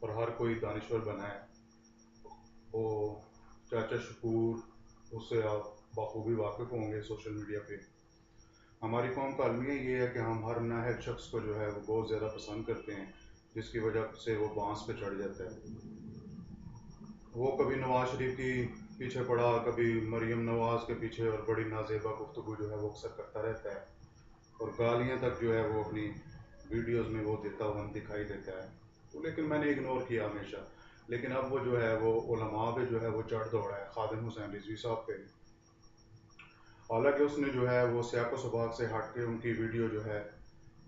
اور ہر کوئی دانشور بنا ہے. وہ چاچا شکور، اس سے آپ بخوبی واقف ہوں گے سوشل میڈیا پہ. ہماری قوم کا المیہ یہ ہے کہ ہم ہر نااہل شخص کو جو ہے وہ بہت زیادہ پسند کرتے ہیں، جس کی وجہ سے وہ بانس پہ چڑھ جاتا ہے. وہ کبھی نواز شریف کی پیچھے پڑا، کبھی مریم نواز کے پیچھے، اور بڑی نازیبا گفتگو جو ہے وہ اکثر کرتا رہتا ہے، اور گالیاں تک جو ہے وہ اپنی ویڈیوز میں وہ دیتا ہوا دکھائی دیتا ہے. تو لیکن میں نے اگنور کیا ہمیشہ. لیکن اب وہ جو ہے وہ علماء پہ جو ہے وہ چڑھ دوڑا ہے، خادم حسین رضوی صاحب پہ. حالانکہ اس نے جو ہے وہ سیاق و سباق سے ہٹ کے ان کی ویڈیو جو ہے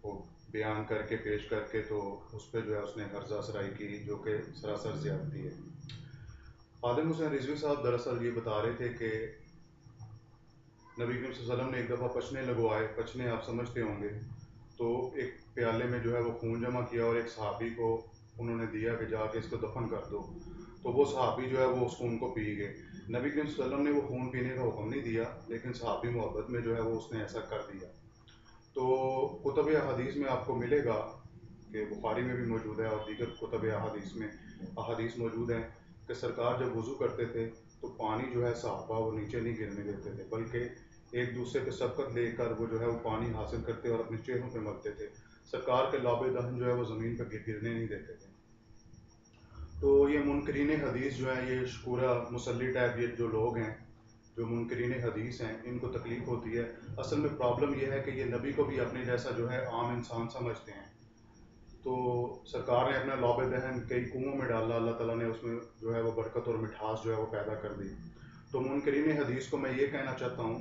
وہ بیان کر کے پیش کر کے تو اس پہ جو ہے اس نے قرضہ سرائی کی، جو کہ سراسر زیادتی ہے. خادم حسین رضوی صاحب دراصل یہ بتا رہے تھے کہ نبی کریم صلی اللہ علیہ وسلم نے ایک دفعہ پچھنے لگوائے. پچھنے آپ سمجھتے ہوں گے. تو ایک پیالے میں جو ہے وہ خون جمع کیا اور ایک صحابی کو انہوں نے دیا کہ جا کے اس کو دفن کر دو. تو وہ صحابی جو ہے وہ اس خون کو پی گئے. نبی کریم صلی اللہ علیہ وسلم نے وہ خون پینے کا حکم نہیں دیا، لیکن صحابی محبت میں جو ہے وہ اس نے ایسا کر دیا. تو کتب احادیث میں آپ کو ملے گا کہ بخاری میں بھی موجود ہے اور دیگر کتب احادیث میں احادیث موجود ہیں کہ سرکار جب وضو کرتے تھے تو پانی جو ہے صحابہ وہ نیچے نہیں گرنے دیتے تھے، بلکہ ایک دوسرے پہ سبقت لے کر وہ جو ہے وہ پانی حاصل کرتے اور اپنے چہروں پہ ملتے تھے. سرکار کے لاب دہن جو ہے وہ زمین پہ گرنے نہیں دیتے تھے. تو یہ منکرین حدیث جو ہیں، یہ شکورہ مسلی ٹائپ یہ جو لوگ ہیں، جو منکرین حدیث ہیں، ان کو تکلیف ہوتی ہے. اصل میں پرابلم یہ ہے کہ یہ نبی کو بھی اپنے جیسا جو ہے عام انسان سمجھتے ہیں. تو سرکار نے اپنا لاب دہن کئی کنووں میں ڈالا، اللہ تعالیٰ نے اس میں جو ہے وہ برکت اور مٹھاس جو ہے وہ پیدا کر دی. تو منکرین حدیث کو میں یہ کہنا چاہتا ہوں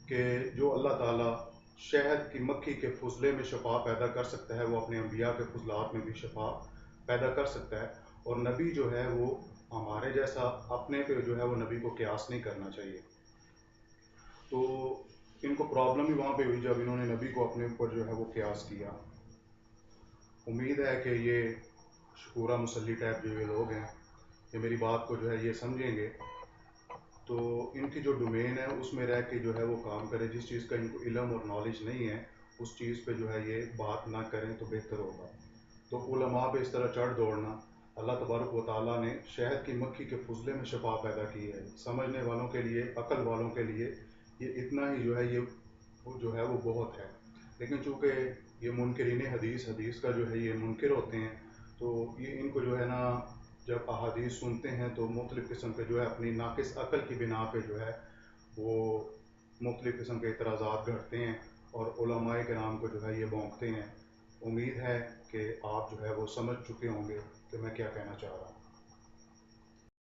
کہ جو اللہ تعالیٰ شہد کی مکھی کے فضلے میں شفا پیدا کر سکتا ہے، وہ اپنے انبیاء کے فضلات میں بھی شفا پیدا کر سکتا ہے. اور نبی جو ہے وہ ہمارے جیسا اپنے پہ جو ہے وہ نبی کو قیاس نہیں کرنا چاہیے. تو ان کو پرابلم ہی وہاں پہ ہوئی جب انہوں نے نبی کو اپنے اوپر جو ہے وہ قیاس کیا. امید ہے کہ یہ شکورہ مسلی ٹائپ جو یہ لوگ ہیں یہ میری بات کو جو ہے یہ سمجھیں گے. تو ان کی جو ڈومین ہے اس میں رہ کے جو ہے وہ کام کرے. جس چیز کا ان کو علم اور نالج نہیں ہے اس چیز پہ جو ہے یہ بات نہ کریں تو بہتر ہوگا. تو علماء پہ اس طرح چڑھ دوڑنا، اللہ تبارک و تعالیٰ نے شہد کی مکھی کے فضلے میں شفا پیدا کی ہے. سمجھنے والوں کے لیے، عقل والوں کے لیے یہ اتنا ہی جو ہے یہ وہ بہت ہے. لیکن چونکہ یہ منکرین حدیث کا جو ہے یہ منکر ہوتے ہیں، تو یہ ان کو جو ہے نا جب احادیث سنتے ہیں تو مختلف قسم کے جو ہے اپنی ناقص عقل کی بنا پہ جو ہے وہ مختلف قسم کے اعتراضات گھڑتے ہیں اور علماء کرام کو جو ہے یہ بونکتے ہیں. امید ہے کہ آپ جو ہے وہ سمجھ چکے ہوں گے کہ میں کیا کہنا چاہ رہا ہوں.